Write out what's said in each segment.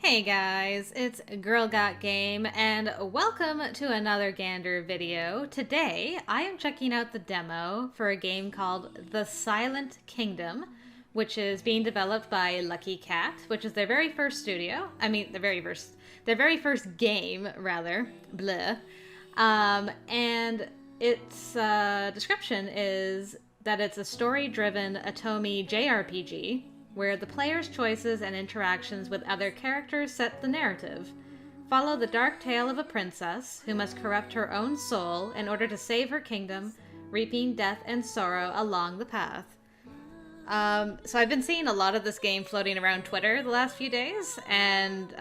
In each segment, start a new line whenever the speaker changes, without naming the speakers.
Hey guys, it's Girl Got Game, and welcome to another Gander video. Today, I am checking out the demo for a game called The Silent Kingdom, which is being developed by Lucky Cat, which is their very first studio. Their very first game, rather. Bleh. And its description is that it's a story-driven Atomi JRPG, where the player's choices and interactions with other characters set the narrative. Follow the dark tale of a princess who must corrupt her own soul in order to save her kingdom, reaping death and sorrow along the path. So I've been seeing a lot of this game floating around Twitter the last few days, and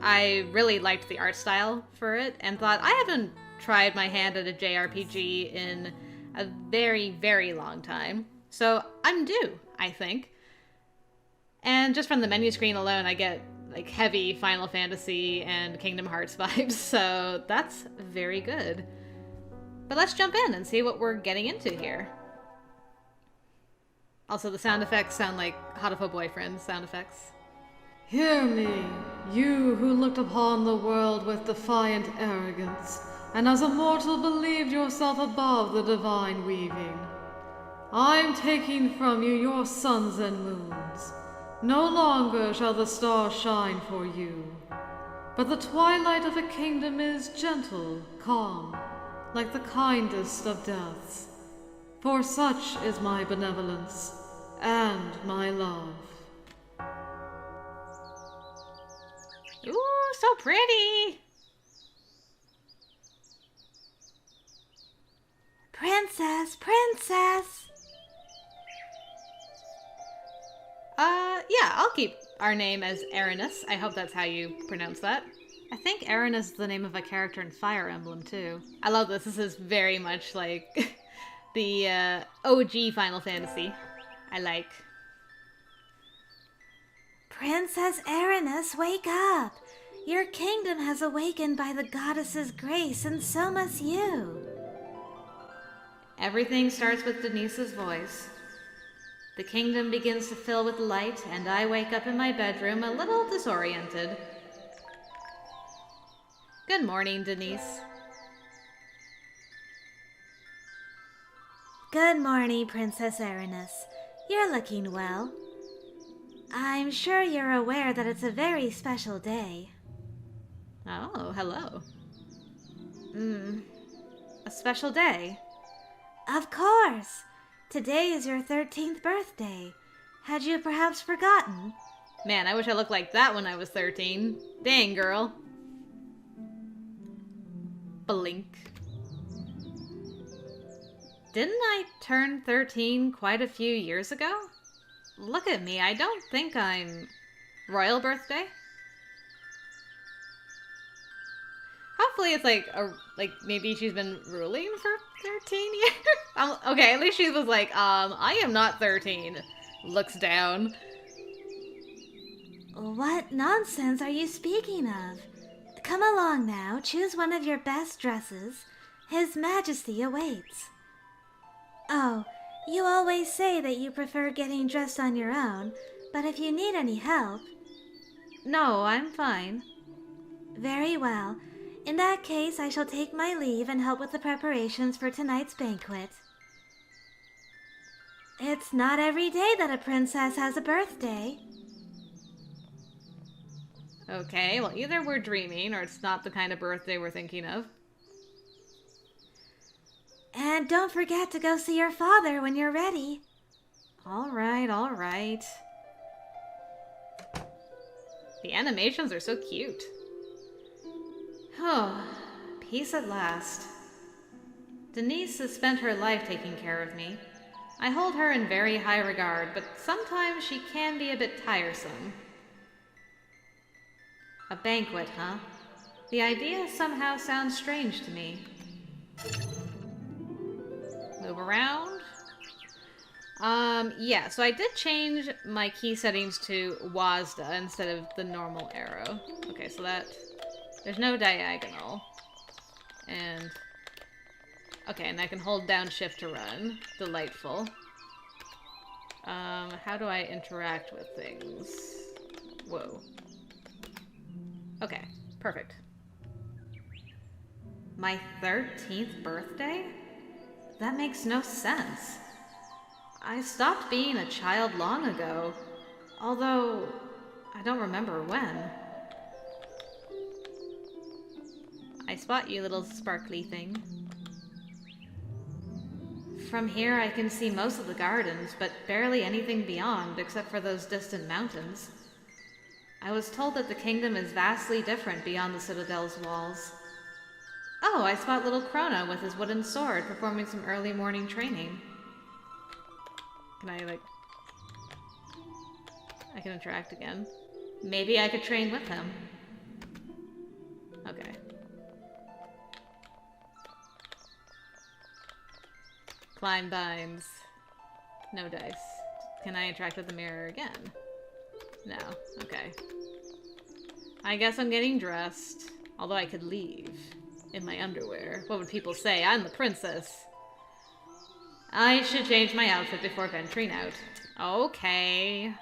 I really liked the art style for it, and thought I haven't tried my hand at a JRPG in a very, very long time. So I'm due, I think. And just from the menu screen alone, I get like heavy Final Fantasy and Kingdom Hearts vibes, so that's very good. But let's jump in and see what we're getting into here. Also, the sound effects sound like Hatoful Boyfriend sound effects.
Hear me, you who looked upon the world with defiant arrogance, and as a mortal believed yourself above the divine weaving. I'm taking from you your suns and moons. No longer shall the stars shine for you, but the twilight of a kingdom is gentle, calm, like the kindest of deaths. For such is my benevolence and my love.
Ooh, so pretty!
Princess, princess!
Yeah, I'll keep our name as Erinys. I hope that's how you pronounce that. I think Erinys is the name of a character in Fire Emblem, too. I love this. This is very much like the OG Final Fantasy. I like.
Princess Erinys, wake up! Your kingdom has awakened by the goddess's grace, and so must you.
Everything starts with Denise's voice. The kingdom begins to fill with light, and I wake up in my bedroom a little disoriented. Good morning, Denise.
Good morning, Princess Erinys. You're looking well. I'm sure you're aware that it's a very special day.
Oh, hello. A special day?
Of course! Today is your 13th birthday. Had you perhaps forgotten?
Man, I wish I looked like that when I was 13. Dang, girl. Blink. Didn't I turn 13 quite a few years ago? Look at me, I don't think I'm... Royal birthday? Hopefully it's like maybe she's been ruling for 13 years? Okay, at least she was like, I am not 13. Looks down.
What nonsense are you speaking of? Come along now, choose one of your best dresses. His Majesty awaits. Oh, you always say that you prefer getting dressed on your own, but if you need any help...
No, I'm fine.
Very well. In that case, I shall take my leave and help with the preparations for tonight's banquet. It's not every day that a princess has a birthday.
Okay, well, either we're dreaming or it's not the kind of birthday we're thinking of.
And don't forget to go see your father when you're ready.
All right, all right. The animations are so cute. Oh, peace at last. Denise has spent her life taking care of me. I hold her in very high regard, but sometimes she can be a bit tiresome. A banquet, huh? The idea somehow sounds strange to me. Move around. Yeah, so I did change my key settings to WASD instead of the normal arrow. Okay, so that... There's no diagonal. And... Okay, and I can hold down shift to run. Delightful. How do I interact with things? Whoa. Okay, perfect. My 13th birthday? That makes no sense. I stopped being a child long ago, although I don't remember when. I spot you, little sparkly thing. From here I can see most of the gardens, but barely anything beyond except for those distant mountains. I was told that the kingdom is vastly different beyond the citadel's walls. Oh, I spot little Chrono with his wooden sword performing some early morning training. Can I, like... I can interact again. Maybe I could train with him. Okay. Climb binds. No dice. Can I interact with the mirror again? No. Okay. I guess I'm getting dressed. Although I could leave. In my underwear. What would people say? I'm the princess. I should change my outfit before venturing out. Okay.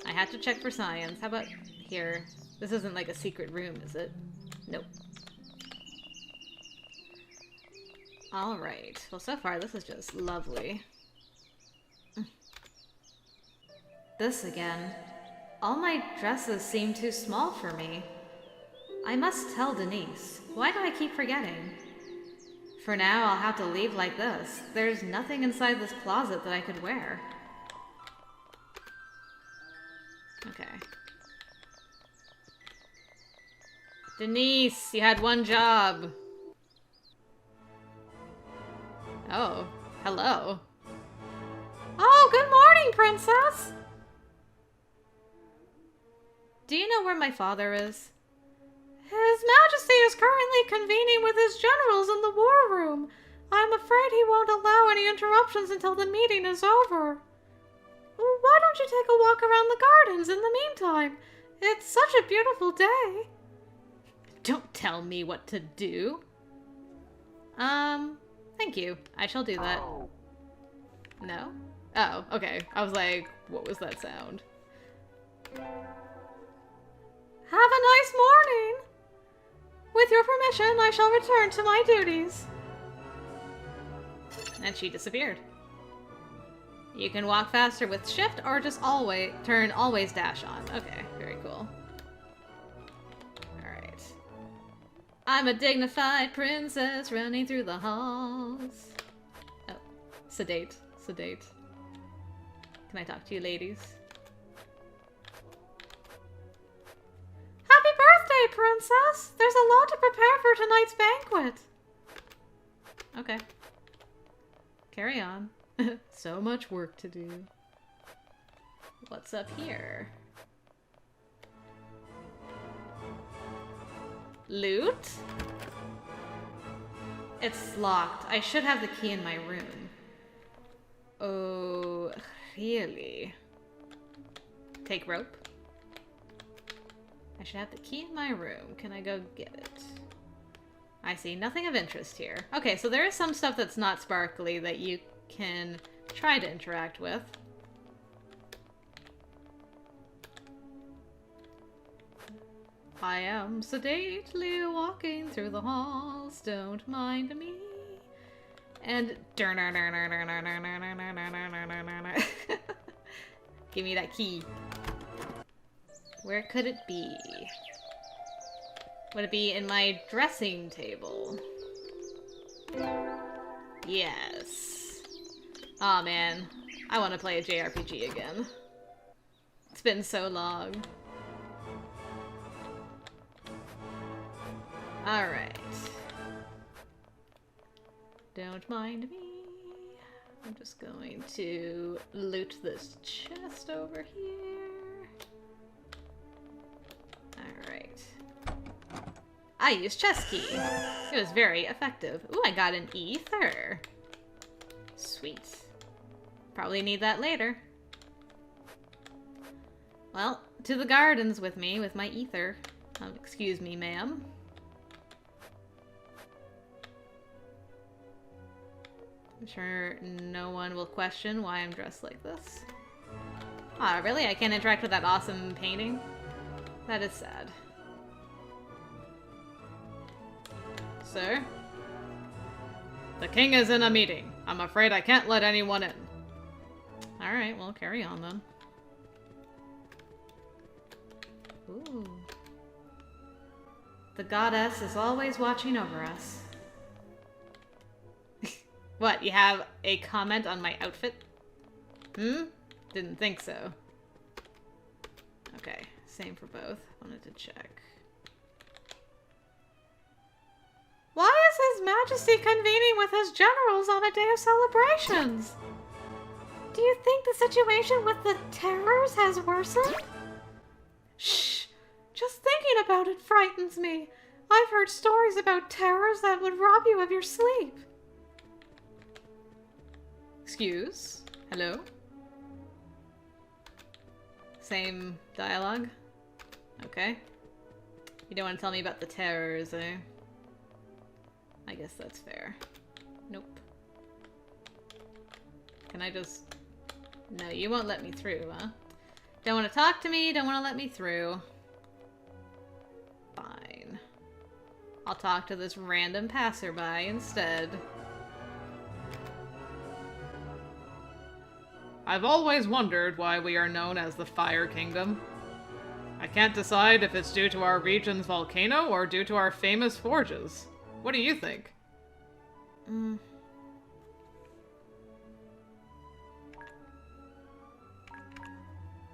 I had to check for science. How about here? This isn't like a secret room, is it? Nope. Alright. Well, so far this is just lovely. This again. All my dresses seem too small for me. I must tell Denise. Why do I keep forgetting? For now, I'll have to leave like this. There's nothing inside this closet that I could wear. Okay. Denise, you had one job. Oh, hello. Oh, good morning, princess! Do you know where my father is? His Majesty is currently convening with his generals in the war room. I'm afraid he won't allow any interruptions until the meeting is over. Why don't you take a walk around the gardens in the meantime? It's such a beautiful day. Don't tell me what to do. Thank you. I shall do that. No? Oh, okay. I was like, what was that sound? Have a nice morning! With your permission, I shall return to my duties. And she disappeared. You can walk faster with shift or just turn always dash on. Okay, very cool. Alright. I'm a dignified princess running through the halls. Oh, sedate. Sedate. Can I talk to you ladies? Happy birthday, princess! There's a lot to prepare for tonight's banquet. Okay. Carry on. So much work to do. What's up here? Loot? It's locked. I should have the key in my room. Oh, really? Take rope? I should have the key in my room. Can I go get it? I see nothing of interest here. Okay, so there is some stuff that's not sparkly that you can try to interact with. I am sedately walking through the halls, don't mind me. And give me that key. Where could it be? Would it be in my dressing table? Yes. Aw, man. I want to play a JRPG again. It's been so long. Alright. Don't mind me. I'm just going to loot this chest over here. Alright. I used chest key. It was very effective. Ooh, I got an ether. Sweet. Probably need that later. Well, to the gardens with me, with my ether. Excuse me, ma'am. I'm sure no one will question why I'm dressed like this. Ah, really? I can't interact with that awesome painting? That is sad.
Sir? The king is in a meeting. I'm afraid I can't let anyone in. Alright, well, carry on then.
Ooh. The goddess is always watching over us. What, you have a comment on my outfit? Didn't think so. Okay, same for both. Wanted to check. Why is His Majesty convening with his generals on a day of celebrations? Do you think the situation with the terrors has worsened? Shh! Just thinking about it frightens me. I've heard stories about terrors that would rob you of your sleep. Excuse? Hello? Same dialogue? Okay. You don't want to tell me about the terrors, eh? I guess that's fair. Nope. Can I just... No, you won't let me through, huh? Don't want to talk to me, don't want to let me through. Fine. I'll talk to this random passerby instead. I've always wondered why we are known as the Fire Kingdom. I can't decide if it's due to our region's volcano or due to our famous forges. What do you think?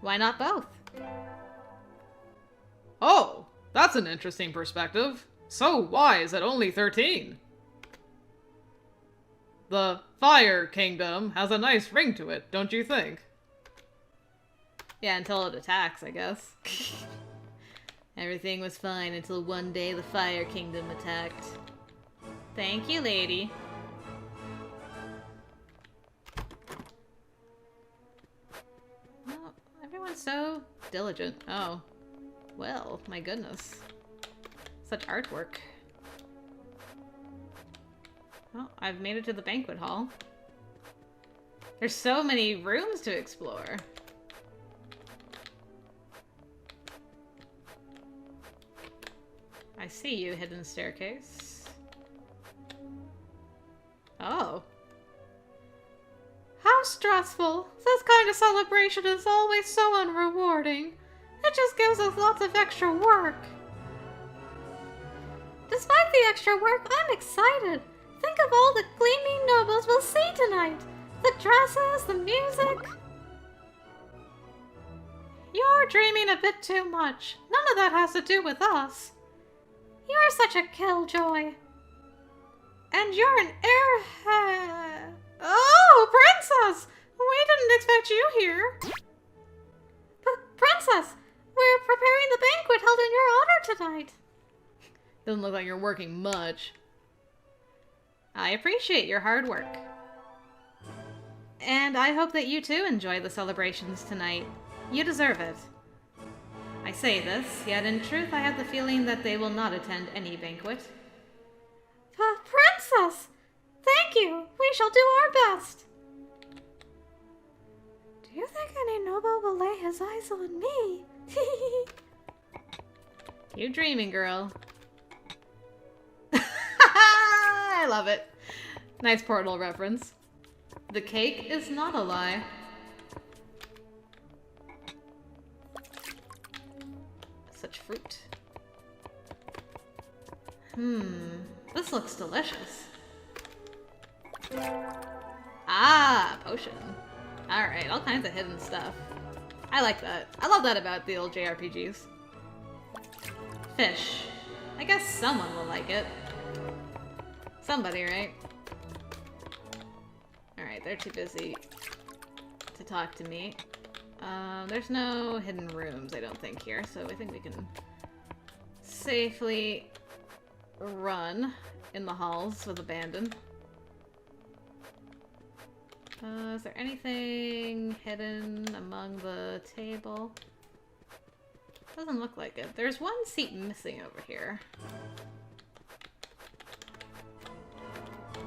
Why not both? Oh, that's an interesting perspective. So wise at only 13. The Fire Kingdom has a nice ring to it, don't you think? Yeah, until it attacks, I guess. Everything was fine until one day the Fire Kingdom attacked. Thank you, lady. Oh, everyone's so diligent. Oh. Well, my goodness. Such artwork. Oh, I've made it to the banquet hall. There's so many rooms to explore. I see you, hidden staircase. Oh. How stressful. This kind of celebration is always so unrewarding. It just gives us lots of extra work. Despite the extra work, I'm excited. Think of all the gleaming nobles we'll see tonight. The dresses, the music. You're dreaming a bit too much. None of that has to do with us. You're such a killjoy. And you're an airhead. Oh, Princess! We didn't expect you here. Princess, we're preparing the banquet held in your honor tonight. Doesn't look like you're working much. I appreciate your hard work. And I hope that you too enjoy the celebrations tonight. You deserve it. I say this, yet in truth I have the feeling that they will not attend any banquet. Princess! Thank you! We shall do our best! Do you think any noble will lay his eyes on me? You dreaming, girl. I love it. Nice Portal reference. The cake is not a lie. Such fruit. This looks delicious. Ah, potion. Alright, all kinds of hidden stuff. I like that. I love that about the old JRPGs. Fish. I guess someone will like it. Somebody, right? Alright, they're too busy to talk to me. There's no hidden rooms, I don't think, here, so I think we can safely run in the halls with abandon. Is there anything hidden among the table? Doesn't look like it. There's one seat missing over here.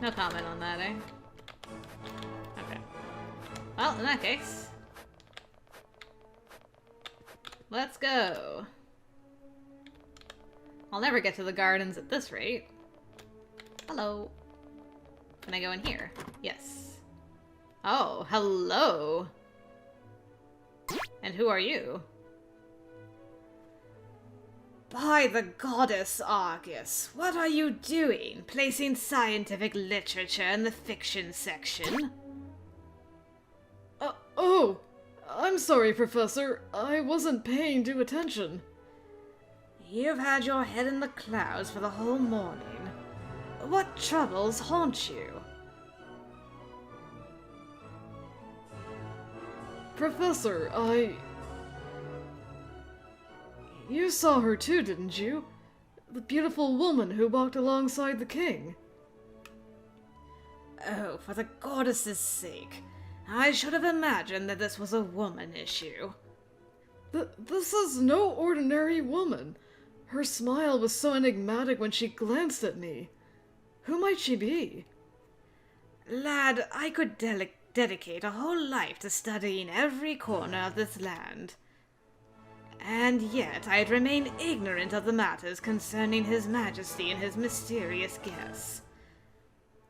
No comment on that, eh? Okay. Well, in that case, let's go. I'll never get to the gardens at this rate. Hello. Can I go in here? Yes. Oh, hello. And who are you? By the goddess Argus, what are you doing, placing scientific literature in the fiction section?
Oh, I'm sorry, Professor. I wasn't paying due attention.
You've had your head in the clouds for the whole morning. What troubles haunt you?
Professor, You saw her too, didn't you? The beautiful woman who walked alongside the king.
Oh, for the goddess's sake. I should have imagined that this was a woman issue.
This is no ordinary woman. Her smile was so enigmatic when she glanced at me. Who might she be?
Lad, I could dedicate a whole life to studying every corner of this land. And yet I'd remain ignorant of the matters concerning His Majesty and his mysterious guests.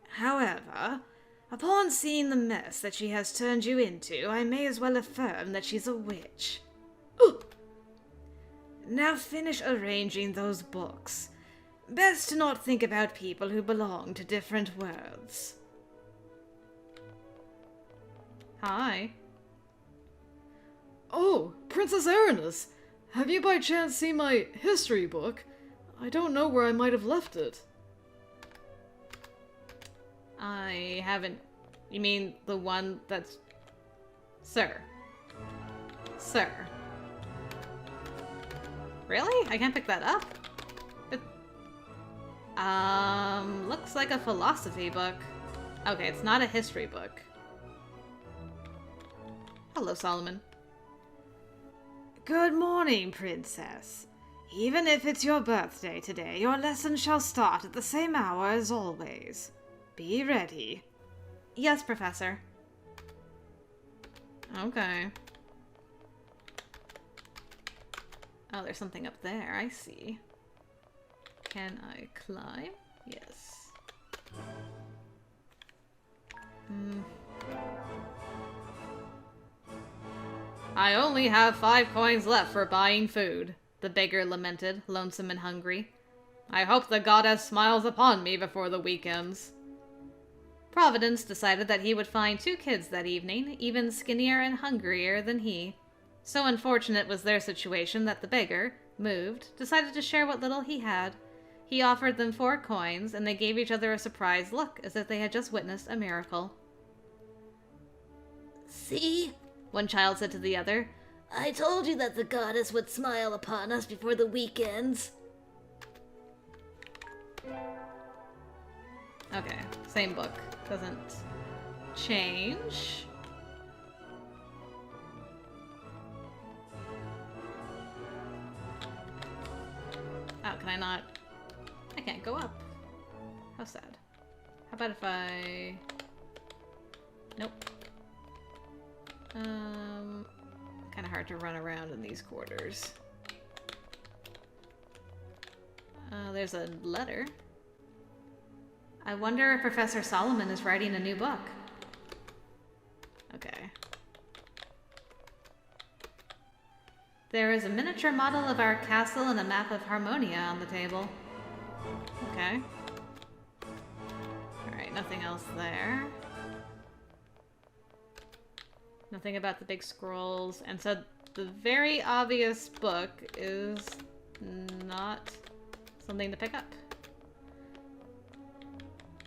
However, upon seeing the mess that she has turned you into, I may as well affirm that she's a witch. Now finish arranging those books. Best to not think about people who belong to different worlds. Hi.
Oh, Princess Erinys! Have you by chance seen my history book? I don't know where I might have left it.
I haven't... You mean the one that's... Sir. Sir. Really? I can't pick that up? Looks like a philosophy book. Okay, it's not a history book. Hello, Solomon. Good morning, Princess. Even if it's your birthday today, your lesson shall start at the same hour as always. Be ready. Yes, Professor. Okay. Oh, there's something up there, I see. Can I climb? Yes. I only have 5 coins left for buying food, the beggar lamented, lonesome and hungry. I hope the goddess smiles upon me before the week ends. Providence decided that he would find 2 kids that evening, even skinnier and hungrier than he. So unfortunate was their situation that the beggar, moved, decided to share what little he had. He offered them 4 coins, and they gave each other a surprised look, as if they had just witnessed a miracle.
See?
One child said to the other.
I told you that the goddess would smile upon us before the week ends.
Okay, same book. Doesn't change. Oh, can I not? I can't go up. How sad. How about if I... Nope. Kind of hard to run around in these quarters. There's a letter. I wonder if Professor Solomon is writing a new book. Okay. There is a miniature model of our castle and a map of Harmonia on the table. Okay. Alright, nothing else there. Nothing about the big scrolls. And so the very obvious book is not something to pick up.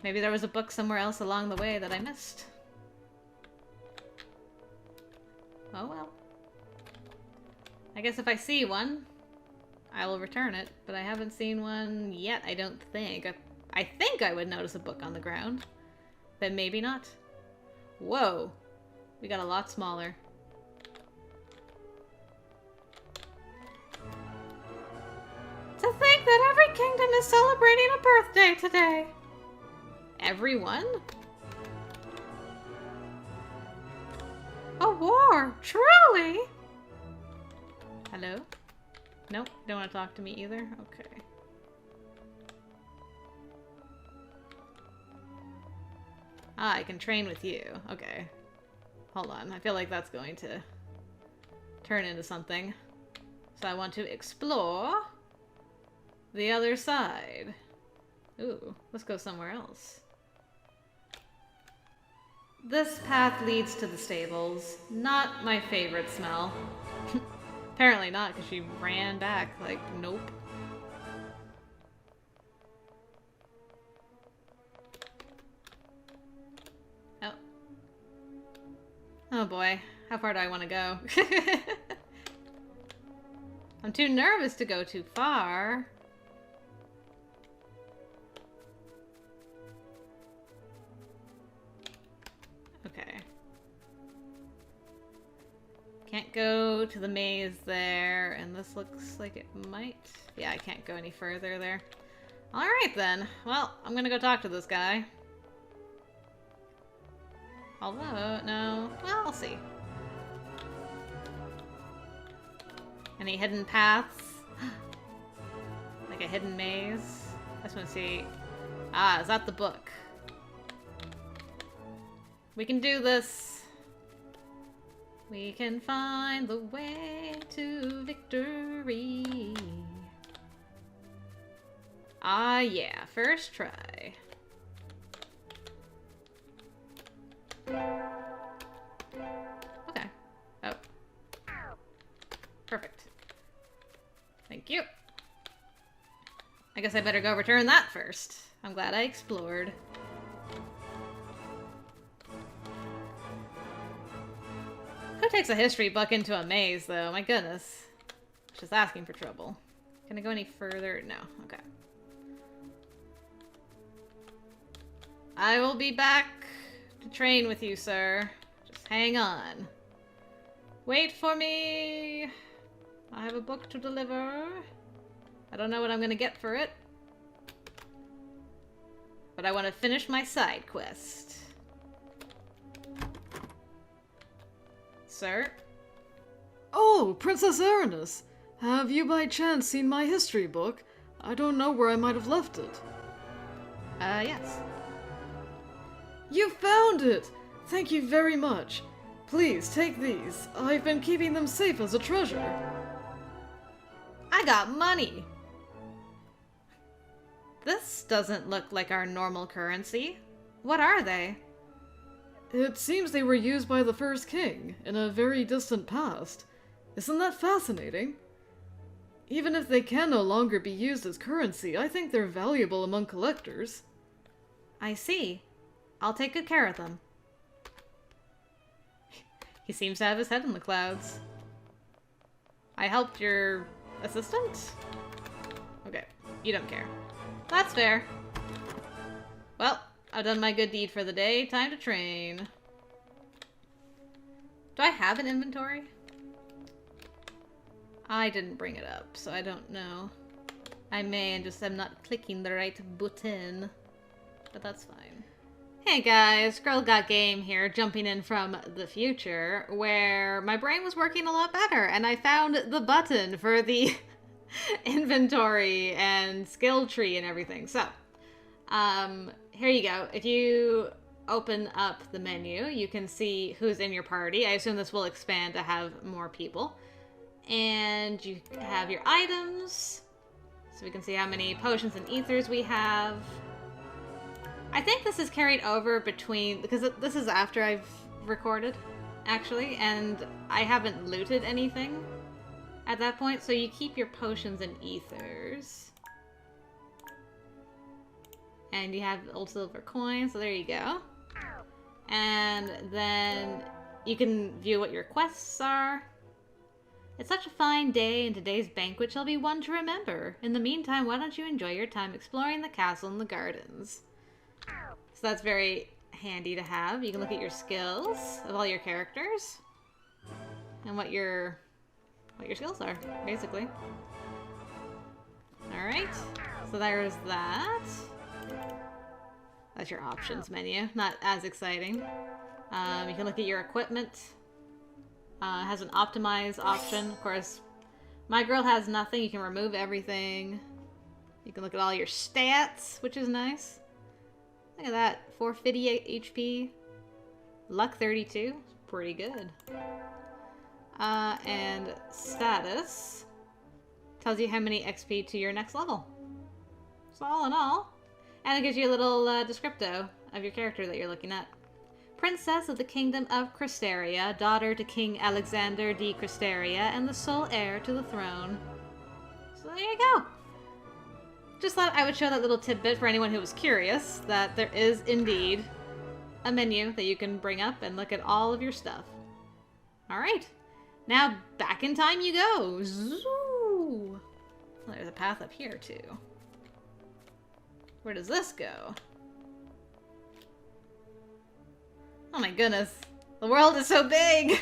Maybe there was a book somewhere else along the way that I missed. Oh well. I guess if I see one, I will return it, but I haven't seen one yet, I don't think. I think I would notice a book on the ground, but maybe not. Whoa, we got a lot smaller. To think that every kingdom is celebrating a birthday today. Everyone? A war, truly! Hello? Nope, don't want to talk to me either? Okay. Ah, I can train with you. Okay. Hold on. I feel like that's going to turn into something. So I want to explore the other side. Ooh, let's go somewhere else. This path leads to the stables. Not my favorite smell. Apparently not, because she ran back. Like, nope. Oh. Oh boy. How far do I want to go? I'm too nervous to go too far. Okay. Can't go to the maze there, and this looks like it might. Yeah, I can't go any further there. Alright then. Well, I'm gonna go talk to this guy. Although, no. Well, I'll see. Any hidden paths? Like a hidden maze? I just want to see. Ah, is that the book? We can do this. We can find the way to victory. Ah, yeah. First try. Okay. Oh. Perfect. Thank you. I guess I better go return that first. I'm glad I explored. Who takes a history book into a maze, though? My goodness. Just asking for trouble. Can I go any further? No. Okay. I will be back to train with you, sir. Just hang on. Wait for me. I have a book to deliver. I don't know what I'm gonna get for it. But I want to finish my side quest. Sir?
Oh, Princess Erinys! Have you by chance seen my history book? I don't know where I might have left it.
Yes.
You found it! Thank you very much. Please, take these. I've been keeping them safe as a treasure.
I got money! This doesn't look like our normal currency. What are they?
It seems they were used by the first king in a very distant past. Isn't that fascinating? Even if they can no longer be used as currency, I think they're valuable among collectors.
I see. I'll take good care of them. He seems to have his head in the clouds. I helped your assistant? Okay, you don't care. That's fair. Well, I've done my good deed for the day. Time to train. Do I have an inventory? I didn't bring it up, so I don't know. I may and just am not clicking the right button. But that's fine. Hey guys, Girl Got Game here, jumping in from the future, where my brain was working a lot better, and I found the button for the inventory and skill tree and everything. So, here you go. If you open up the menu, you can see who's in your party. I assume this will expand to have more people. And you have your items, so we can see how many potions and ethers we have. I think this is carried over between, because this is after I've recorded, actually, and I haven't looted anything at that point, so you keep your potions and ethers. And you have old silver coins, so there you go. And then you can view what your quests are. It's such a fine day, and today's banquet shall be one to remember. In the meantime, why don't you enjoy your time exploring the castle and the gardens? So that's very handy to have. You can look at your skills of all your characters and what your skills are, basically. Alright, so there's that. That's your options menu. Not as exciting. You can look at your equipment. It has an optimize option. Of course, my girl has nothing. You can remove everything. You can look at all your stats, which is nice. Look at that. 450 HP. Luck 32. Pretty good. And status tells you how many XP to your next level. So all in all, and it gives you a little descripto of your character that you're looking at. Princess of the Kingdom of Cristeria, daughter to King Alexander D. Cristeria, and the sole heir to the throne. So there you go. Just thought I would show that little tidbit for anyone who was curious, that there is indeed a menu that you can bring up and look at all of your stuff. Alright, now back in time you go. Zoo! Well, there's a path up here too. Where does this go? Oh my goodness. The world is so big!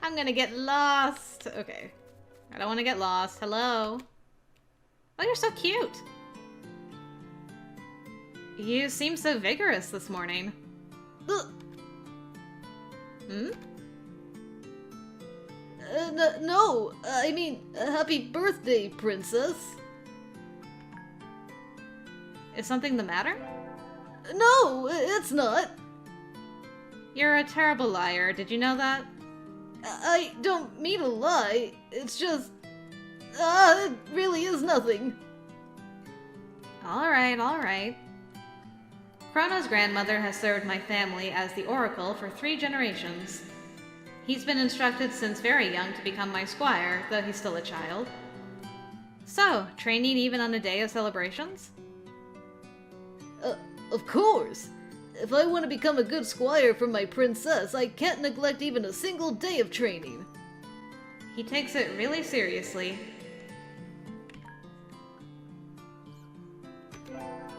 I'm gonna get lost. Okay. I don't want to get lost. Hello? Oh, you're so cute. You seem so vigorous this morning. Ugh. Hmm?
No, I mean, happy birthday, Princess.
Is something the matter?
No, it's not.
You're a terrible liar. Did you know that?
I don't mean to lie. It's just... it really is nothing.
Alright, alright. Chrono's grandmother has served my family as the Oracle for 3 generations. He's been instructed since very young to become my squire, though he's still a child. So, training even on a day of celebrations?
Of course. If I want to become a good squire for my princess, I can't neglect even a single day of training.
He takes it really seriously.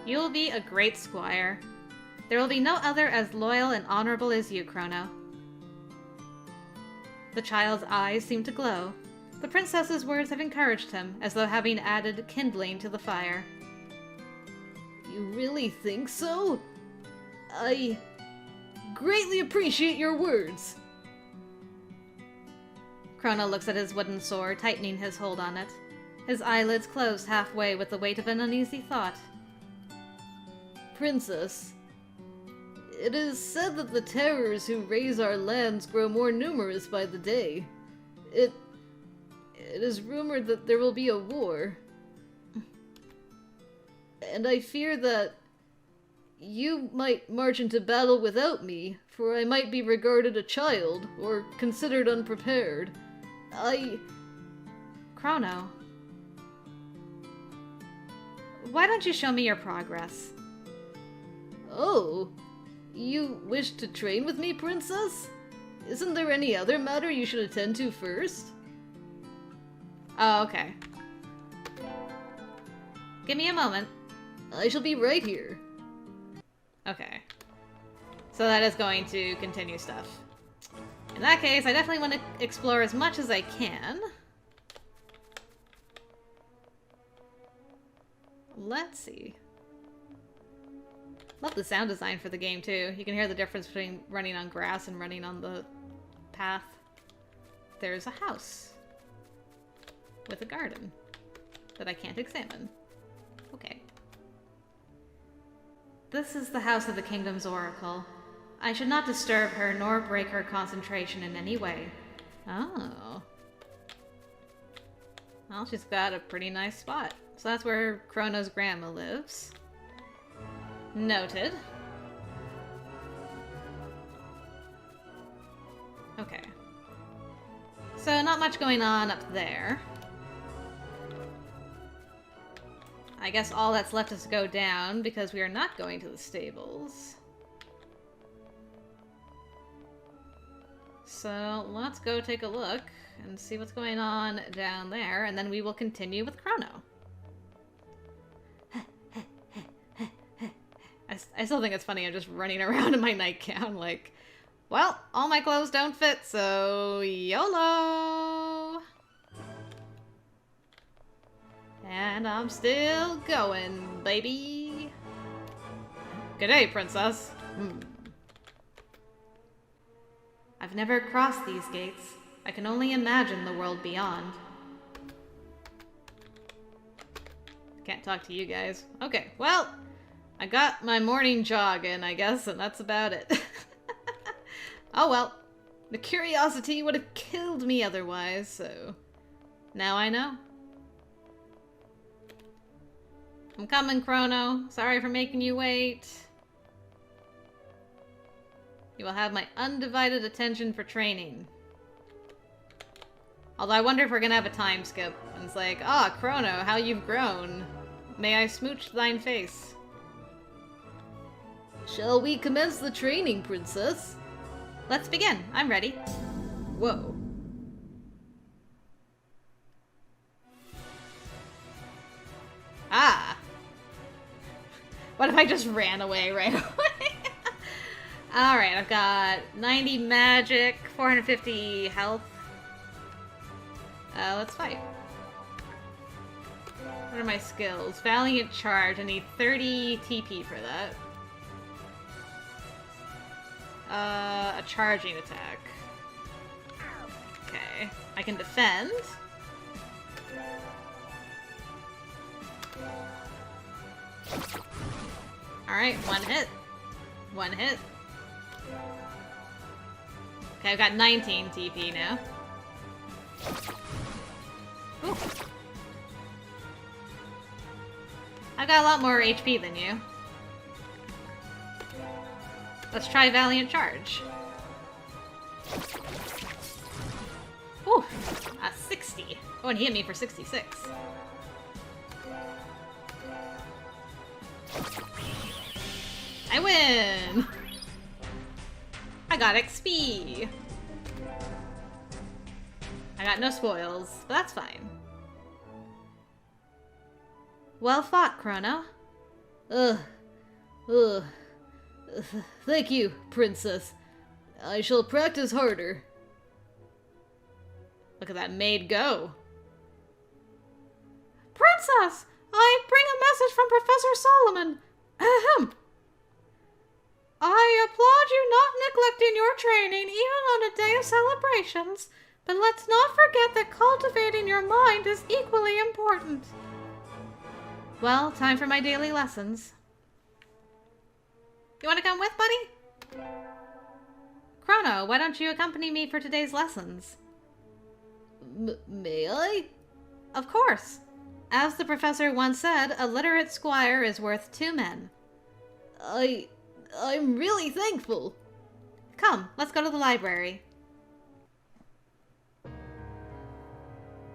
You'll be a great squire. There will be no other as loyal and honorable as you, Chrono. The child's eyes seem to glow. The princess's words have encouraged him, as though having added kindling to the fire.
You really think so? I greatly appreciate your words.
Chrono looks at his wooden sword, tightening his hold on it. His eyelids closed halfway with the weight of an uneasy thought.
Princess, it is said that the terrors who raze our lands grow more numerous by the day. It is rumored that there will be a war. And I fear that you might march into battle without me, for I might be regarded a child, or considered unprepared.
Chrono. Why don't you show me your progress?
Oh, you wish to train with me, Princess? Isn't there any other matter you should attend to first?
Oh, okay. Give me a moment.
I shall be right here.
Okay. So that is going to continue stuff. In that case, I definitely want to explore as much as I can. Let's see. Love the sound design for the game, too. You can hear the difference between running on grass and running on the path. There's a house. With a garden. That I can't examine. Okay. This is the house of the kingdom's oracle. I should not disturb her nor break her concentration in any way. Oh. Well, she's got a pretty nice spot. So that's where Chrono's grandma lives. Noted. Okay. So not much going on up there. I guess all that's left is to go down, because we are not going to the stables. So let's go take a look and see what's going on down there, and then we will continue with Chrono. I still think it's funny, I'm just running around in my nightgown like, well, all my clothes don't fit, so YOLO! And I'm still going, baby. G'day, princess. I've never crossed these gates. I can only imagine the world beyond. Can't talk to you guys. Okay, well, I got my morning jog in, I guess, and that's about it. Oh well. The curiosity would have killed me otherwise, so now I know. I'm coming, Chrono. Sorry for making you wait. You will have my undivided attention for training. Although I wonder if we're gonna have a time skip. And it's like, ah, Chrono, how you've grown. May I smooch thine face?
Shall we commence the training, Princess?
Let's begin. I'm ready.
Whoa.
Ah. What if I just ran away right away? Alright, I've got 90 magic, 450 health. Let's fight. What are my skills? Valiant charge. I need 30 TP for that. A charging attack. Okay. I can defend. Alright, one hit. One hit. Okay, I've got 19 TP now. Ooh. I've got a lot more HP than you. Let's try Valiant Charge. Ooh, a 60. Oh, and he hit me for 66. I win! I got XP! I got no spoils, but that's fine. Well fought, Chrono.
Thank you, Princess. I shall practice harder.
Look at that maid go.
Princess! I bring a message from Professor Solomon. Ahem. I applaud you not neglecting your training even on a day of celebrations, but let's not forget that cultivating your mind is equally important.
Well, time for my daily lessons. You want to come with, buddy? Chrono, why don't you accompany me for today's lessons?
May I?
Of course. As the professor once said, a literate squire is worth 2 men.
I'm really thankful.
Come, let's go to the library.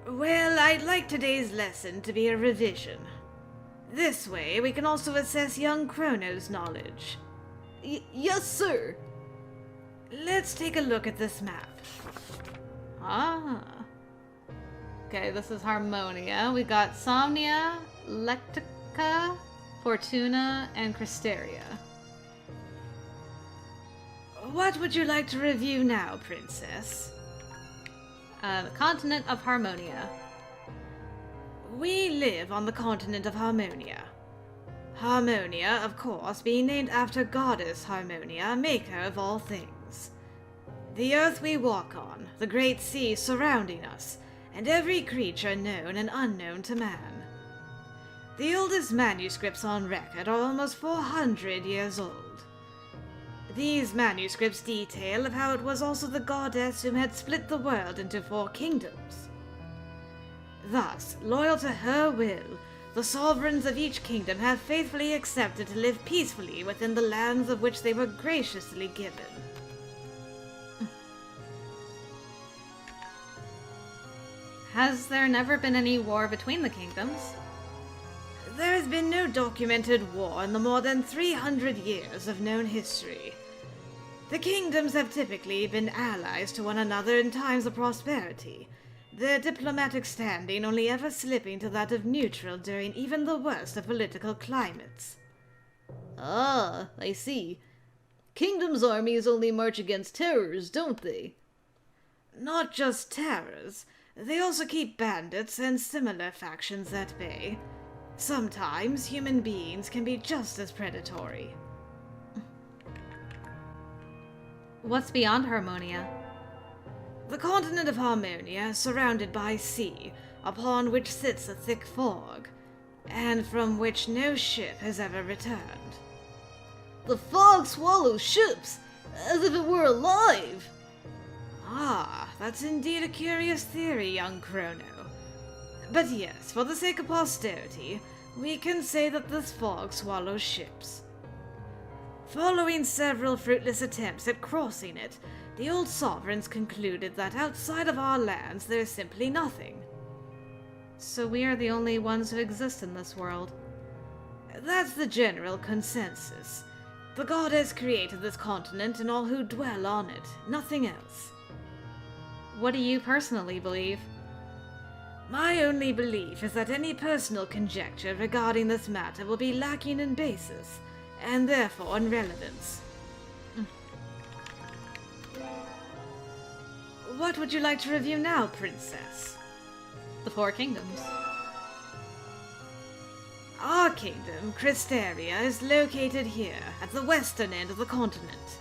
Well, I'd like today's lesson to be a revision. This way, we can also assess young Chrono's knowledge.
Yes, sir.
Let's take a look at this map.
Ah. Okay, this is Harmonia. We got Somnia, Lectica, Fortuna, and Cristeria.
What would you like to review now, Princess?
The continent of Harmonia.
We live on the continent of Harmonia. Harmonia, of course, being named after goddess Harmonia, maker of all things. The earth we walk on, the great sea surrounding us, and every creature known and unknown to man. The oldest manuscripts on record are almost 400 years old. These manuscripts detail of how it was also the goddess whom had split the world into 4 kingdoms. Thus, loyal to her will, the sovereigns of each kingdom have faithfully accepted to live peacefully within the lands of which they were graciously given.
Has there never been any war between the kingdoms?
There has been no documented war in the more than 300 years of known history. The kingdoms have typically been allies to one another in times of prosperity, their diplomatic standing only ever slipping to that of neutral during even the worst of political climates.
Ah, I see. Kingdoms' armies only march against terrors, don't they?
Not just terrors. They also keep bandits and similar factions at bay. Sometimes human beings can be just as predatory.
What's beyond Harmonia?
The continent of Harmonia is surrounded by sea, upon which sits a thick fog. and from which no ship has ever returned.
The fog swallows ships, as if it were alive.
Ah, that's indeed a curious theory, young Chrono. But yes, for the sake of posterity, we can say that this fog swallows ships. Following several fruitless attempts at crossing it, the old sovereigns concluded that outside of our lands there is simply nothing.
So we are the only ones who exist in this world.
That's the general consensus. The goddess created this continent and all who dwell on it, nothing else.
What do you personally believe?
My only belief is that any personal conjecture regarding this matter will be lacking in basis, and therefore in relevance. What would you like to review now, Princess?
The Four Kingdoms.
Our kingdom, Cristeria, is located here, at the western end of the continent.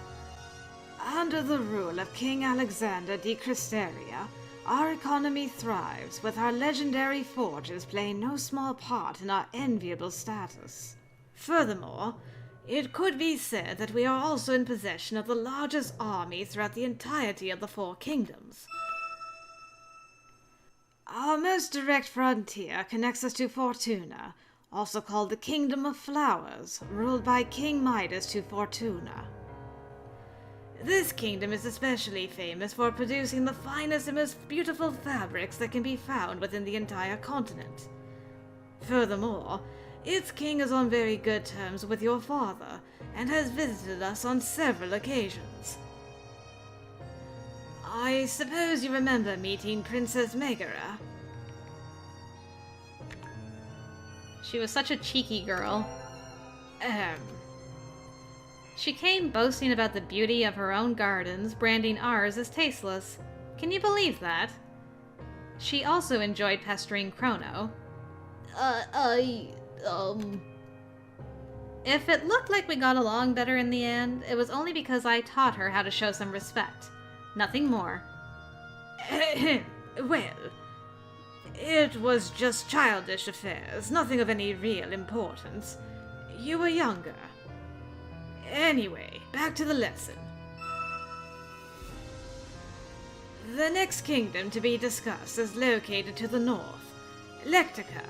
Under the rule of King Alexander de Cristeria, our economy thrives, with our legendary forges playing no small part in our enviable status. Furthermore, it could be said that we are also in possession of the largest army throughout the entirety of the Four Kingdoms. Our most direct frontier connects us to Fortuna, also called the Kingdom of Flowers, ruled by King Midas to Fortuna. This kingdom is especially famous for producing the finest and most beautiful fabrics that can be found within the entire continent. Furthermore, its king is on very good terms with your father, and has visited us on several occasions. I suppose you remember meeting Princess Megara?
She was such a cheeky girl. She came boasting about the beauty of her own gardens, branding ours as tasteless. Can you believe that? She also enjoyed pestering Chrono. If it looked like we got along better in the end, it was only because I taught her how to show some respect. Nothing more.
Well, it was just childish affairs, nothing of any real importance. You were younger. Anyway, back to the lesson. The next kingdom to be discussed is located to the north, Lectica,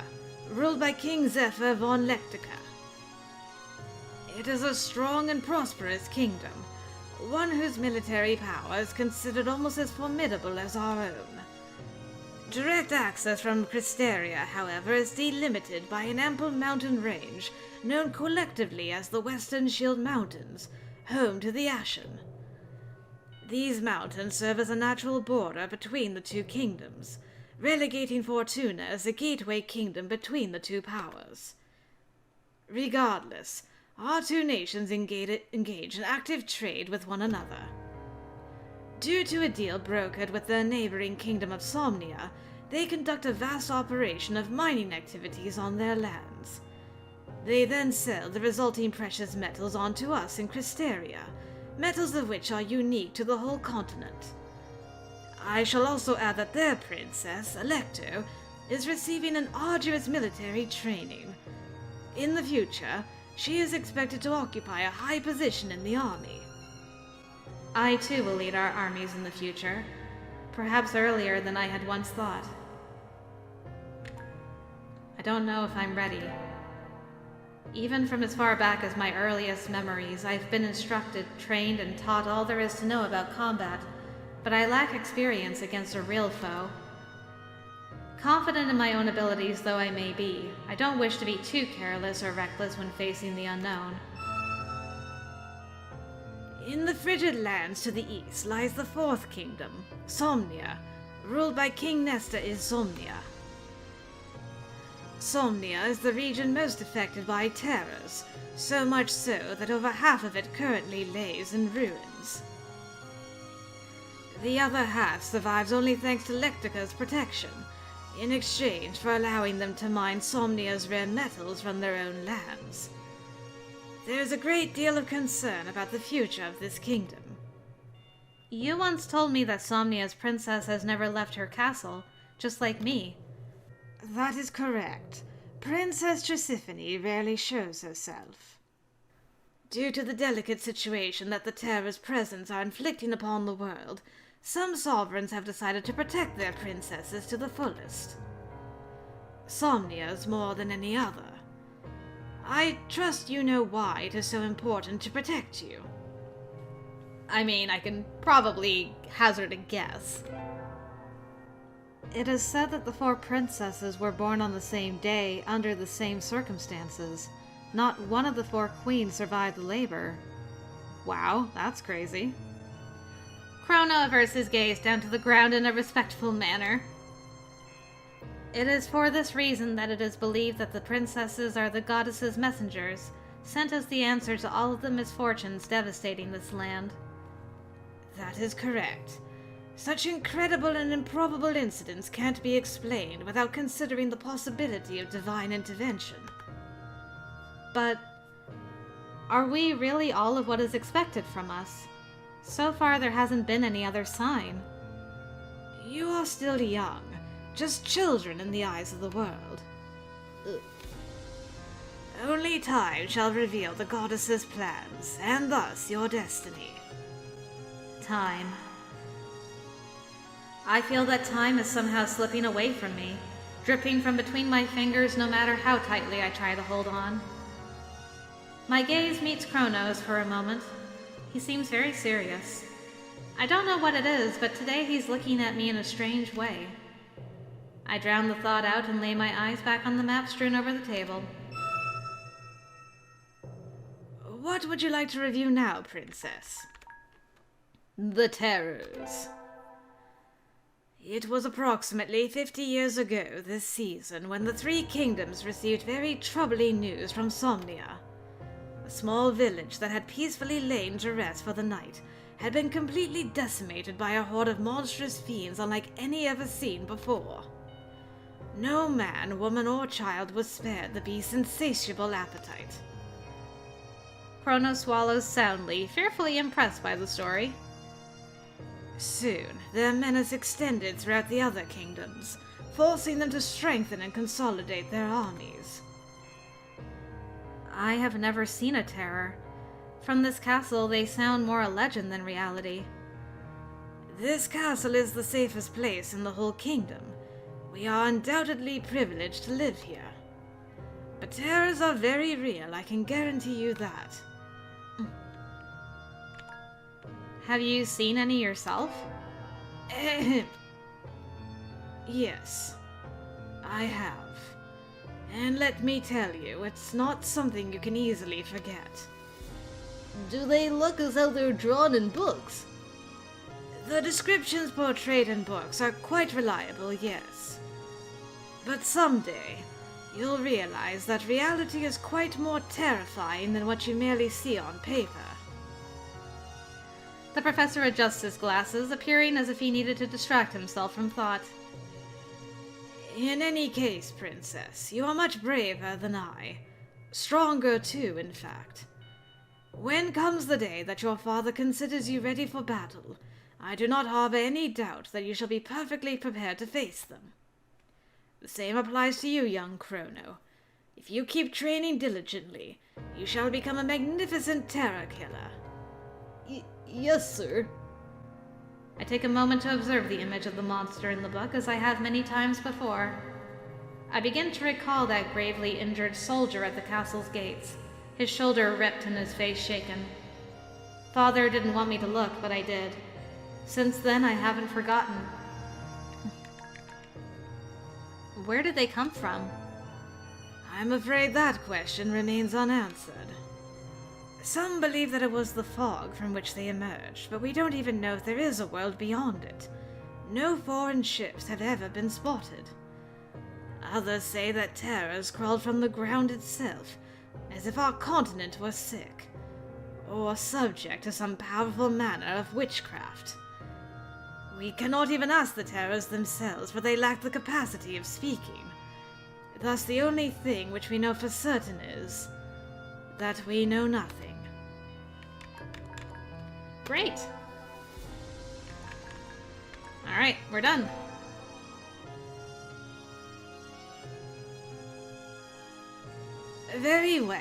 ruled by King Zephyr von Lectica. It is a strong and prosperous kingdom, one whose military power is considered almost as formidable as our own. Direct access from Cristeria, however, is delimited by an ample mountain range known collectively as the Western Shield Mountains, home to the Ashen. These mountains serve as a natural border between the two kingdoms, relegating Fortuna as a gateway kingdom between the two powers. Regardless, our two nations engage in active trade with one another. Due to a deal brokered with the neighboring kingdom of Somnia, they conduct a vast operation of mining activities on their lands. They then sell the resulting precious metals on to us in Cristeria, metals of which are unique to the whole continent. I shall also add that their princess, Alecto, is receiving an arduous military training. In the future, she is expected to occupy a high position in the army.
I too will lead our armies in the future, perhaps earlier than I had once thought. I don't know if I'm ready. Even from as far back as my earliest memories, I've been instructed, trained, and taught all there is to know about combat, but I lack experience against a real foe. Confident in my own abilities though I may be, I don't wish to be too careless or reckless when facing the unknown.
In the frigid lands to the east lies the fourth kingdom, Somnia, ruled by King Nesta Somnia. Somnia is the region most affected by terrors, so much so that over half of it currently lays in ruins. The other half survives only thanks to Lectica's protection, in exchange for allowing them to mine Somnia's rare metals from their own lands. There is a great deal of concern about the future of this kingdom.
You once told me that Somnia's princess has never left her castle, just like me.
That is correct. Princess Tisiphone rarely shows herself. Due to the delicate situation that the terror's presence are inflicting upon the world, some sovereigns have decided to protect their princesses to the fullest. Somnia's more than any other. I trust you know why it is so important to protect you.
I mean, I can probably hazard a guess.
It is said that the 4 princesses were born on the same day, under the same circumstances. Not one of the 4 queens survived the labor. Wow, that's crazy.
Chrono averts his gaze down to the ground in a respectful manner. It is for this reason that it is believed that the princesses are the goddess's messengers, sent as the answer to all of the misfortunes devastating this land.
That is correct. Such incredible and improbable incidents can't be explained without considering the possibility of divine intervention.
But are we really all of what is expected from us? So far, there hasn't been any other sign.
You are still young, just children in the eyes of the world. Only time shall reveal the goddess's plans, and thus your destiny.
Time. I feel that time is somehow slipping away from me, dripping from between my fingers no matter how tightly I try to hold on. My gaze meets Chrono's for a moment. He seems very serious. I don't know what it is, but today he's looking at me in a strange way. I drown the thought out and lay my eyes back on the map strewn over the table.
What would you like to review now, Princess?
The terrors.
It was approximately 50 years ago this season when the 3 kingdoms received very troubling news from Somnia. A small village that had peacefully lain to rest for the night had been completely decimated by a horde of monstrous fiends unlike any ever seen before. No man, woman, or child was spared the beast's insatiable appetite.
Chrono swallows soundly, fearfully impressed by the story.
Soon, their menace extended throughout the other kingdoms, forcing them to strengthen and consolidate their armies.
I have never seen a terror. From this castle, they sound more a legend than reality.
This castle is the safest place in the whole kingdom. We are undoubtedly privileged to live here. But terrors are very real, I can guarantee you that.
Have you seen any yourself?
Yes, I have. And let me tell you, it's not something you can easily forget.
Do they look as though they're drawn in books?
The descriptions portrayed in books are quite reliable, yes. But someday, you'll realize that reality is quite more terrifying than what you merely see on paper.
The professor adjusts his glasses, appearing as if he needed to distract himself from thought.
In any case, Princess, you are much braver than I. Stronger, too, in fact. When comes the day that your father considers you ready for battle, I do not harbor any doubt that you shall be perfectly prepared to face them. The same applies to you, young Chrono. If you keep training diligently, you shall become a magnificent terror killer.
Yes, sir.
I take a moment to observe the image of the monster in the book, as I have many times before. I begin to recall that gravely injured soldier at the castle's gates, his shoulder ripped and his face shaken. Father didn't want me to look, but I did. Since then, I haven't forgotten. Where did they come from?
I'm afraid that question remains unanswered. Some believe that it was the fog from which they emerged, but we don't even know if there is a world beyond it. No foreign ships have ever been spotted. Others say that terrors crawled from the ground itself, as if our continent were sick, or subject to some powerful manner of witchcraft. We cannot even ask the terrors themselves, for they lack the capacity of speaking. Thus the only thing which we know for certain is that we know nothing.
Great. All right, we're done.
Very well.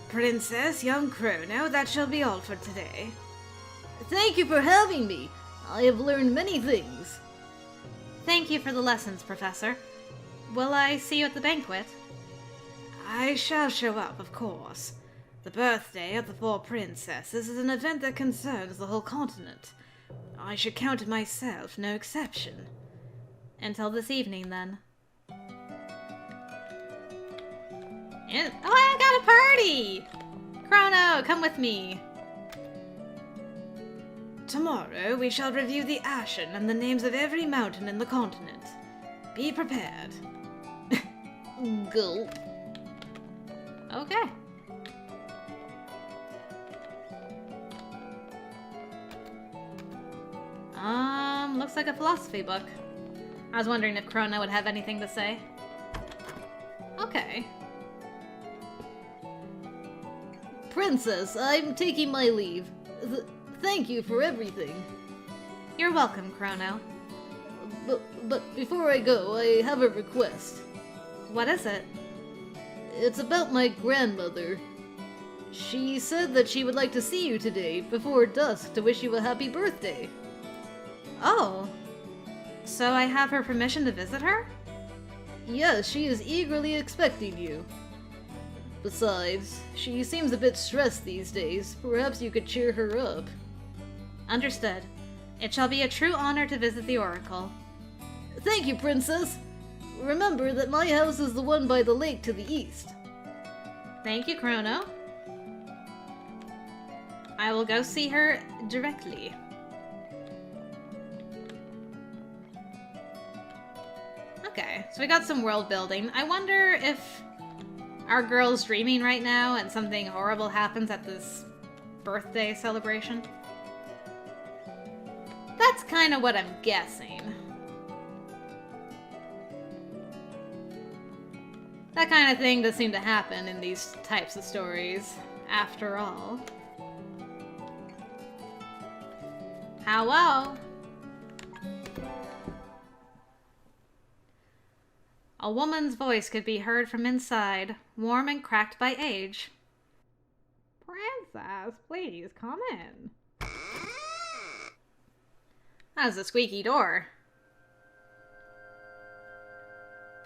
Princess, young Chrono, that shall be all for today.
Thank you for having me. I have learned many things.
Thank you for the lessons, Professor. Will I see you at the banquet?
I shall show up, of course. The birthday of the four princesses is an event that concerns the whole continent. I should count myself no exception.
Until this evening, then. Oh, I got a party! Chrono, come with me.
Tomorrow we shall review the Ashen and the names of every mountain in the continent. Be prepared.
Go.
Okay. Looks like a philosophy book. I was wondering if Chrono would have anything to say. Okay.
Princess, I'm taking my leave. Thank you for everything.
You're welcome, Chrono.
But before I go, I have a request.
What is it?
It's about my grandmother. She said that she would like to see you today, before dusk, to wish you a happy birthday.
Oh. So I have her permission to visit her?
Yes, she is eagerly expecting you. Besides, she seems a bit stressed these days. Perhaps you could cheer her up.
Understood. It shall be a true honor to visit the Oracle.
Thank you, Princess. Remember that my house is the one by the lake to the east.
Thank you, Chrono. I will go see her directly. Okay, so we got some world building. I wonder if our girl's dreaming right now and something horrible happens at this birthday celebration. That's kind of what I'm guessing. That kind of thing does seem to happen in these types of stories, after all. Hello? A woman's voice could be heard from inside, warm and cracked by age. Princess, please come in. That was a squeaky door.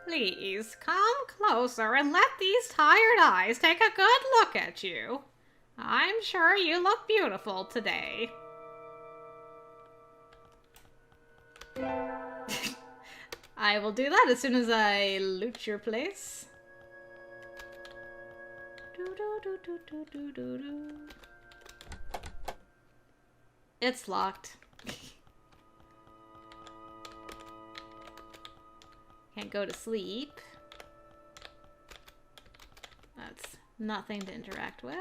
Please, come closer and let these tired eyes take a good look at you. I'm sure you look beautiful today. I will do that as soon as I loot your place. It's locked. Can't go to sleep. That's nothing to interact with.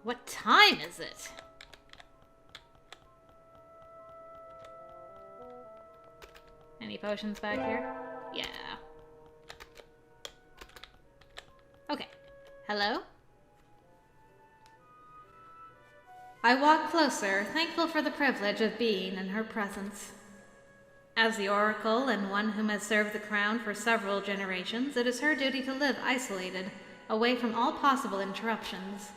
What time is it? Any potions back here? Yeah. Okay. Hello? I walk closer, thankful for the privilege of being in her presence. As the Oracle and one whom has served the crown for several generations, it is her duty to live isolated, away from all possible interruptions.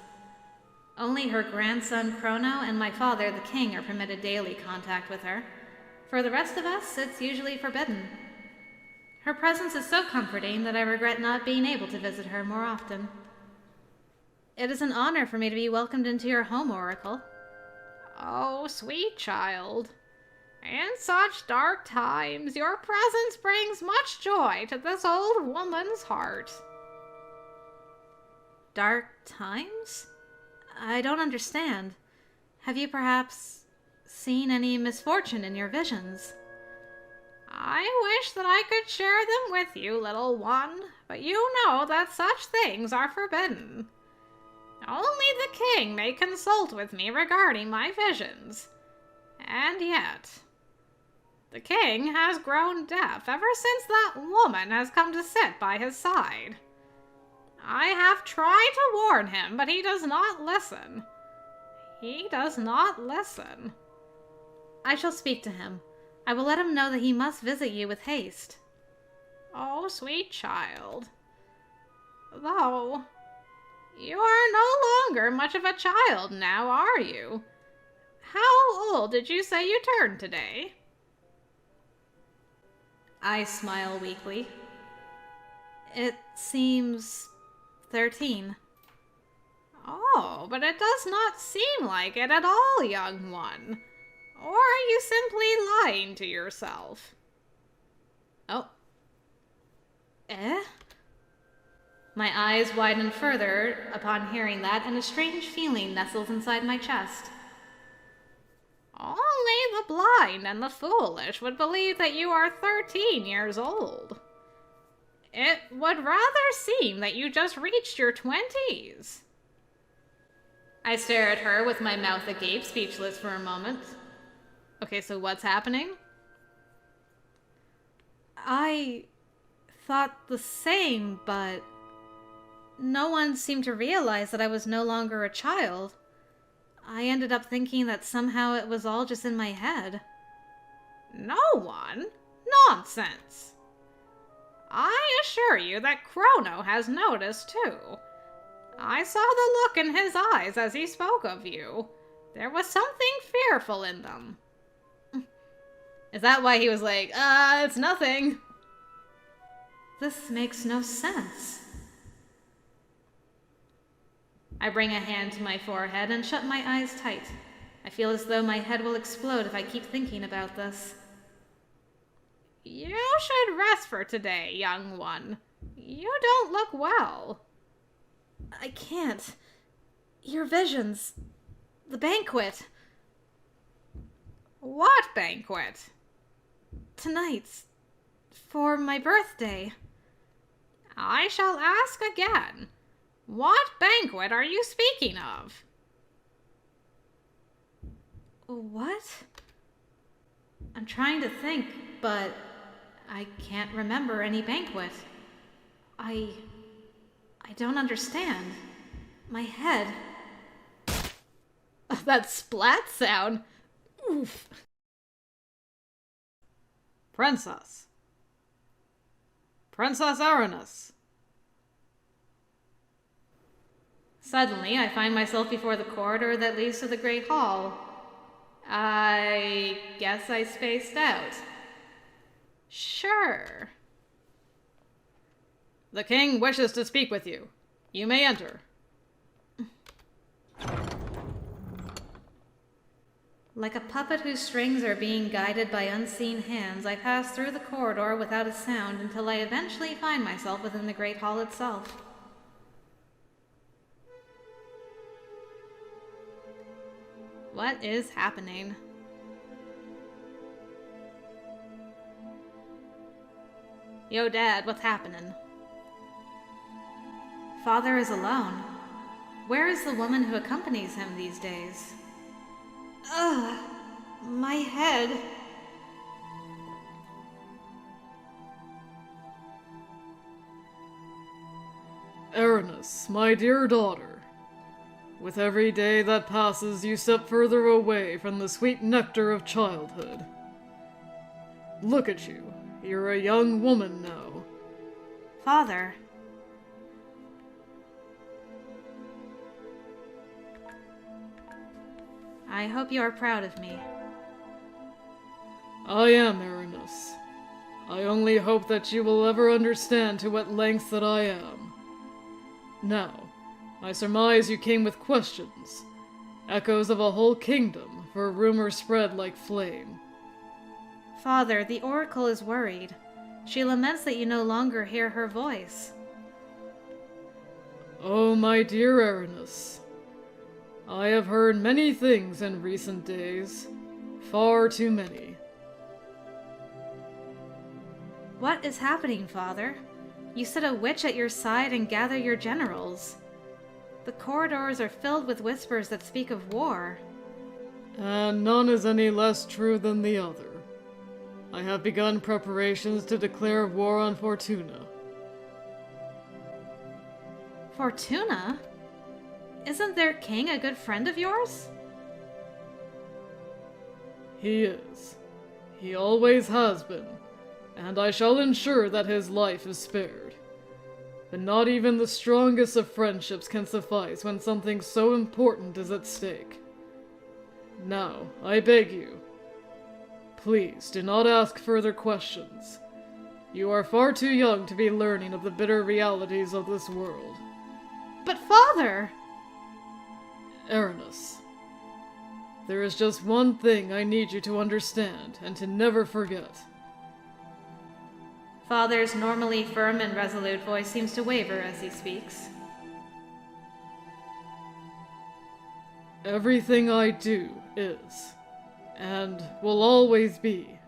Only her grandson Chrono and my father, the king, are permitted daily contact with her. For the rest of us, it's usually forbidden. Her presence is so comforting that I regret not being able to visit her more often. It is an honor for me to be welcomed into your home, Oracle. Oh, sweet child. In such dark times, your presence brings much joy to this old woman's heart. Dark times? I don't understand. Have you perhaps seen any misfortune in your visions? I wish that I could share them with you, little one, but you know that such things are forbidden. Only the king may consult with me regarding my visions. And yet, the king has grown deaf ever since that woman has come to sit by his side. I have tried to warn him, but he does not listen. He does not listen. I shall speak to him. I will let him know that he must visit you with haste. Oh, sweet child. Though, you are no longer much of a child now, are you? How old did you say you turned today? I smile weakly. It seems 13. Oh, but it does not seem like it at all, young one. Or are you simply lying to yourself? Oh. Eh? My eyes widen further upon hearing that, and a strange feeling nestles inside my chest. Only the blind and the foolish would believe that you are 13 years old. It would rather seem that you just reached your 20s. I stare at her with my mouth agape, speechless for a moment. Okay, so what's happening? I thought the same, but no one seemed to realize that I was no longer a child. I ended up thinking that somehow it was all just in my head. No one? Nonsense! I assure you that Chrono has noticed too. I saw the look in his eyes as he spoke of you. There was something fearful in them. Is that why he was like, it's nothing? This makes no sense. I bring a hand to my forehead and shut my eyes tight. I feel as though my head will explode if I keep thinking about this. You should rest for today, young one. You don't look well. I can't. Your visions. The banquet. What banquet? Tonight's. For my birthday. I shall ask again. What banquet are you speaking of? What? I'm trying to think, but I can't remember any banquet. I don't understand. My head. That splat sound. Oof.
Princess Erinys.
Suddenly, I find myself before the corridor that leads to the Great Hall. I guess I spaced out. Sure.
The king wishes to speak with you. You may enter.
Like a puppet whose strings are being guided by unseen hands, I pass through the corridor without a sound until I eventually find myself within the Great Hall itself. What is happening? Yo, Dad, what's happening? Father is alone. Where is the woman who accompanies him these days? Ugh, my head.
Erinys, my dear daughter. With every day that passes, you step further away from the sweet nectar of childhood. Look at you. You're a young woman now.
Father. I hope you are proud of me.
I am, Erinys. I only hope that you will ever understand to what lengths that I am. Now, I surmise you came with questions. Echoes of a whole kingdom, for rumor spread like flame.
Father, the Oracle is worried. She laments that you no longer hear her voice.
Oh, my dear Erinys. I have heard many things in recent days. Far too many.
What is happening, Father? You set a witch at your side and gather your generals. The corridors are filled with whispers that speak of war.
And none is any less true than the other. I have begun preparations to declare war on Fortuna.
Fortuna? Isn't their king a good friend of yours?
He is. He always has been. and I shall ensure that his life is spared. But not even the strongest of friendships can suffice when something so important is at stake. Now, I beg you, please do not ask further questions. You are far too young to be learning of the bitter realities of this world.
But father!
Erinys, there is just one thing I need you to understand and to never forget.
Father's normally firm and resolute voice seems to waver as he speaks.
Everything I do is, and will always be,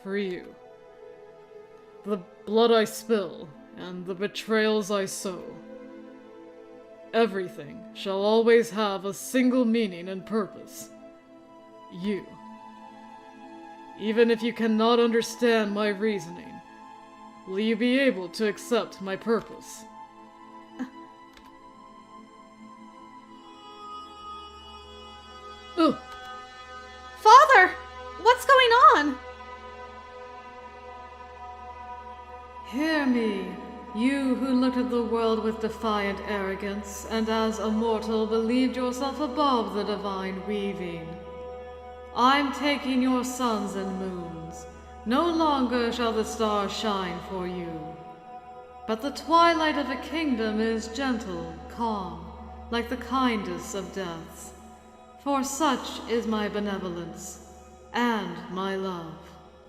for you. The blood I spill, and the betrayals I sow. Everything shall always have a single meaning and purpose. You. Even if you cannot understand my reasoning, will you be able to accept my purpose?
Father! What's going on?
Hear me, you who looked at the world with defiant arrogance, and as a mortal believed yourself above the divine weaving. I'm taking your suns and moons. No longer shall the stars shine for you. But the twilight of a kingdom is gentle, calm, like the kindest of deaths. For such is my benevolence, and my love.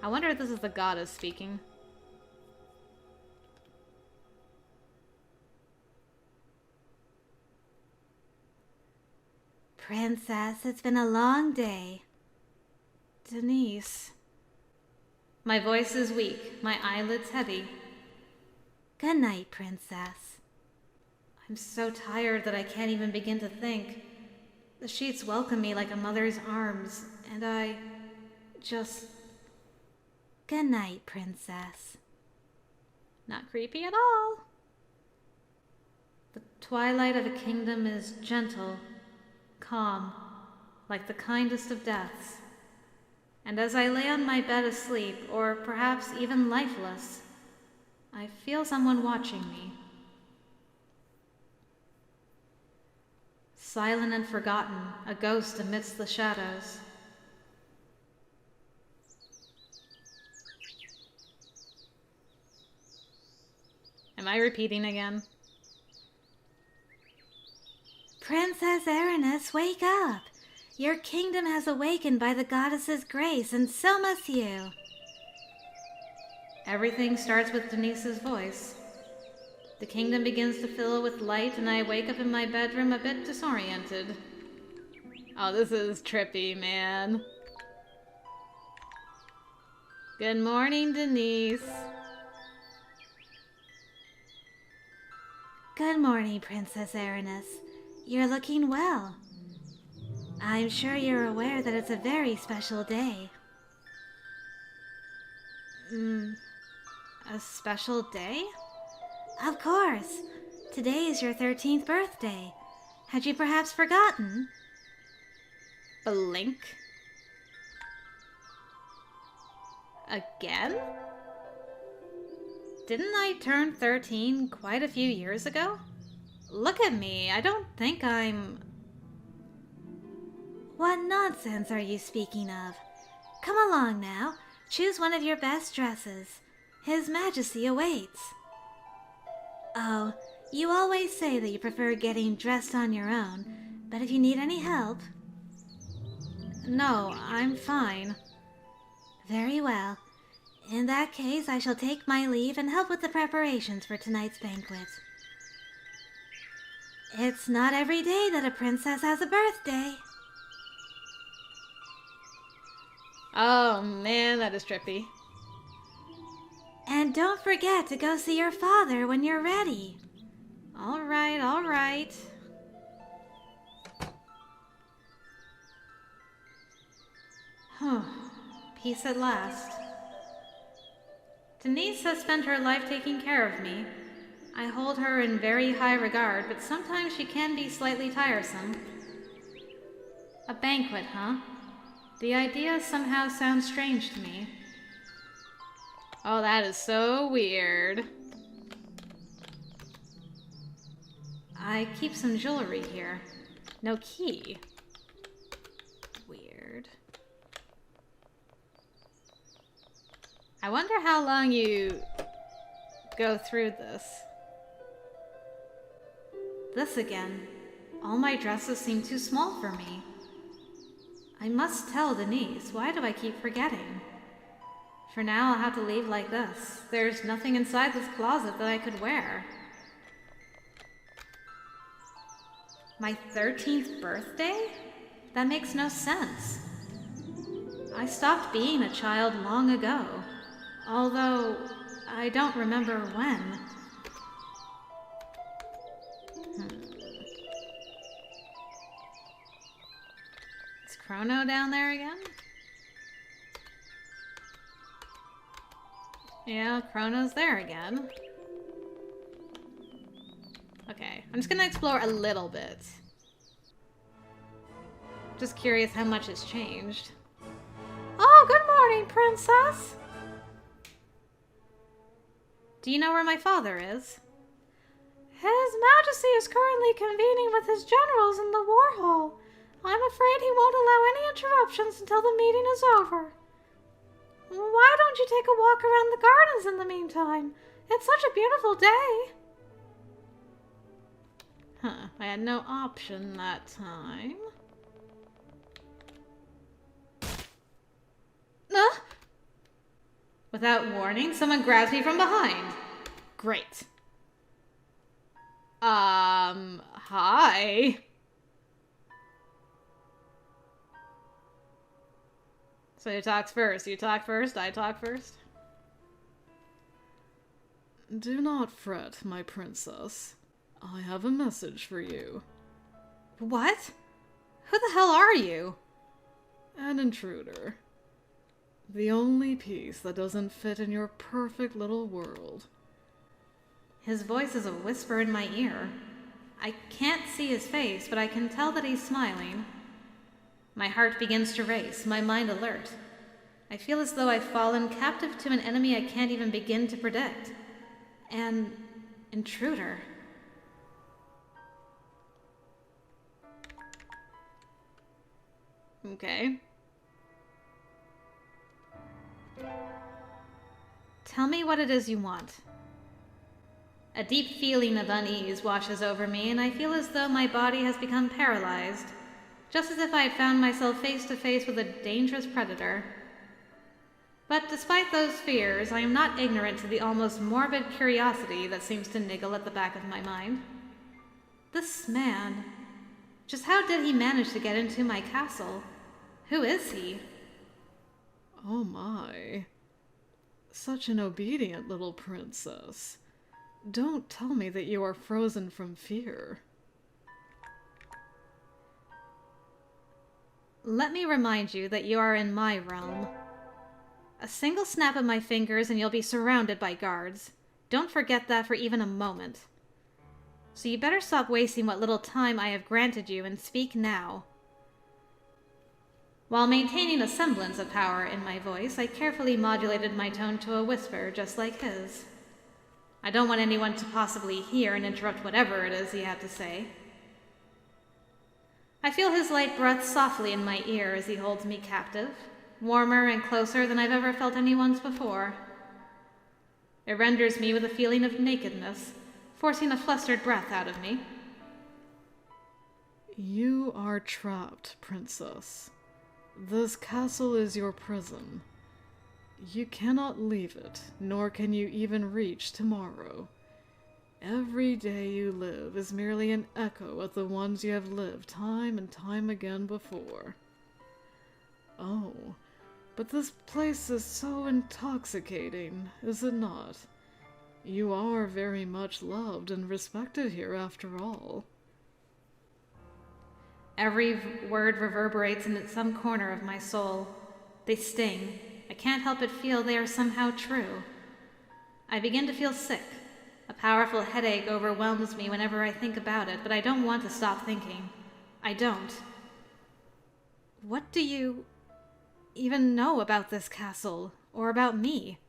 I wonder if this is the goddess speaking.
Princess, it's been a long day.
Denise. My voice is weak, my eyelids heavy.
Good night, Princess.
I'm so tired that I can't even begin to think. The sheets welcome me like a mother's arms, and I just...
Good night, Princess.
Not creepy at all. The twilight of a kingdom is gentle, calm, like the kindest of deaths. And as I lay on my bed asleep, or perhaps even lifeless, I feel someone watching me. Silent and forgotten, a ghost amidst the shadows. Am I repeating again?
Princess Erinys, wake up! Your kingdom has awakened by the goddess's grace, and so must you.
Everything starts with Denise's voice. The kingdom begins to fill with light, and I wake up in my bedroom a bit disoriented. Oh, this is trippy, man. Good morning, Denise.
Good morning, Princess Erinys. You're looking well. I'm sure you're aware that it's a very special day.
A special day?
Of course. Today is your 13th birthday. Had you perhaps forgotten?
Blink? Again? Didn't I turn 13 quite a few years ago? Look at me, I don't think I'm...
What nonsense are you speaking of? Come along now. Choose one of your best dresses. His Majesty awaits. Oh, you always say that you prefer getting dressed on your own, but if you need any help...
No, I'm fine.
Very well. In that case, I shall take my leave and help with the preparations for tonight's banquet. It's not every day that a princess has a birthday.
Oh man, that is trippy.
And don't forget to go see your father when you're ready.
All right, all right. Peace at last. Denise has spent her life taking care of me. I hold her in very high regard, but sometimes she can be slightly tiresome. A banquet, huh? The idea somehow sounds strange to me. Oh, that is so weird. I keep some jewelry here. No key. Weird. I wonder how long you go through this. This again. All my dresses seem too small for me. I must tell Denise. Why do I keep forgetting? For now, I'll have to leave like this. There's nothing inside this closet that I could wear. My 13th birthday? That makes no sense. I stopped being a child long ago, although I don't remember when. Is Chrono down there again? Yeah, Chrono's there again. Okay, I'm just gonna explore a little bit. Just curious how much has changed. Oh, good morning, Princess! Do you know where my father is?
His Majesty is currently convening with his generals in the war hall. I'm afraid he won't allow any interruptions until the meeting is over. Why don't you take a walk around the gardens in the meantime? It's such a beautiful day.
Huh, I had no option that time. Without warning, someone grabs me from behind. Great. Hi. So who talks first? You talk first, I talk first?
Do not fret, my princess. I have a message for you.
What? Who the hell are you?
An intruder. The only piece that doesn't fit in your perfect little world.
His voice is a whisper in my ear. I can't see his face, but I can tell that he's smiling. My heart begins to race, my mind alert. I feel as though I've fallen captive to an enemy I can't even begin to predict. An intruder. Okay. Tell me what it is you want. A deep feeling of unease washes over me, and I feel as though my body has become paralyzed, just as if I had found myself face to face with a dangerous predator. But despite those fears, I am not ignorant to the almost morbid curiosity that seems to niggle at the back of my mind. This man, just how did he manage to get into my castle? Who is he?
Oh my. Such an obedient little princess. Don't tell me that you are frozen from fear.
Let me remind you that you are in my realm. A single snap of my fingers and you'll be surrounded by guards. Don't forget that for even a moment. So you better stop wasting what little time I have granted you and speak now. While maintaining a semblance of power in my voice, I carefully modulated my tone to a whisper just like his. I don't want anyone to possibly hear and interrupt whatever it is he had to say. I feel his light breath softly in my ear as he holds me captive, warmer and closer than I've ever felt anyone's before. It renders me with a feeling of nakedness, forcing a flustered breath out of me.
You are trapped, princess. This castle is your prison. You cannot leave it, nor can you even reach tomorrow. Every day you live is merely an echo of the ones you have lived time and time again before. Oh, but this place is so intoxicating, is it not? You are very much loved and respected here after all.
Every word reverberates in some corner of my soul. They sting. I can't help but feel they are somehow true. I begin to feel sick. A powerful headache overwhelms me whenever I think about it, but I don't want to stop thinking. I don't. What do you even know about this castle, or about me?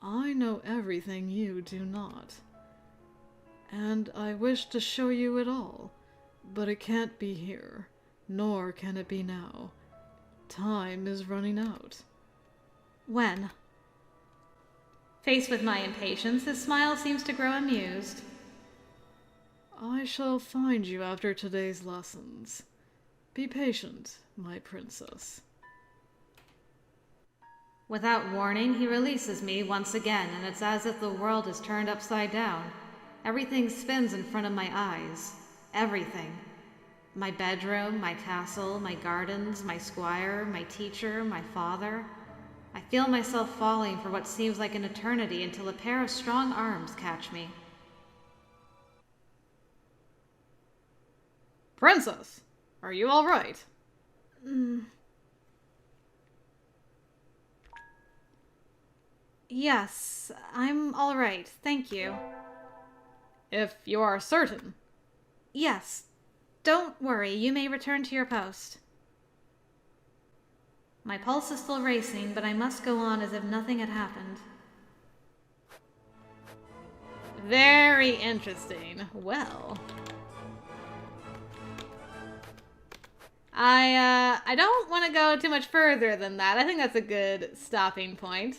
I know everything you do not. And I wish to show you it all, but it can't be here, nor can it be now. Time is running out.
When? Faced with my impatience, his smile seems to grow amused.
I shall find you after today's lessons. Be patient, my princess.
Without warning, he releases me once again, and it's as if the world is turned upside down. Everything spins in front of my eyes. Everything. My bedroom, my castle, my gardens, my squire, my teacher, my father. I feel myself falling for what seems like an eternity until a pair of strong arms catch me.
Princess, are you all right?
Yes, I'm all right, thank you.
If you are certain.
Yes, don't worry, you may return to your post. My pulse is still racing, but I must go on as if nothing had happened.
Very interesting. Well, I don't want to go too much further than that. I think that's a good stopping point.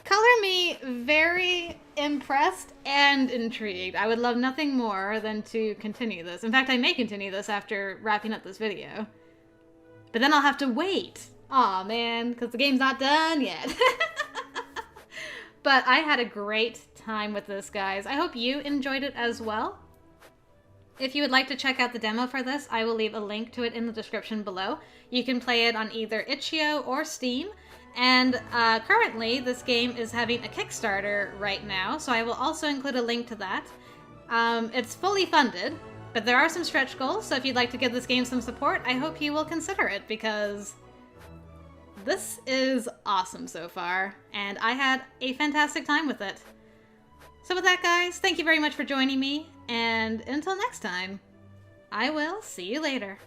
Color me very impressed and intrigued. I would love nothing more than to continue this. In fact, I may continue this after wrapping up this video. But then I'll have to wait. Aw, man, because the game's not done yet. But I had a great time with this, guys. I hope you enjoyed it as well. If you would like to check out the demo for this, I will leave a link to it in the description below. You can play it on either itch.io or Steam. And currently, this game is having a Kickstarter right now, so I will also include a link to that. It's fully funded, but there are some stretch goals, so if you'd like to give this game some support, I hope you will consider it, because this is awesome so far, and I had a fantastic time with it. So with that, guys, thank you very much for joining me, and until next time, I will see you later.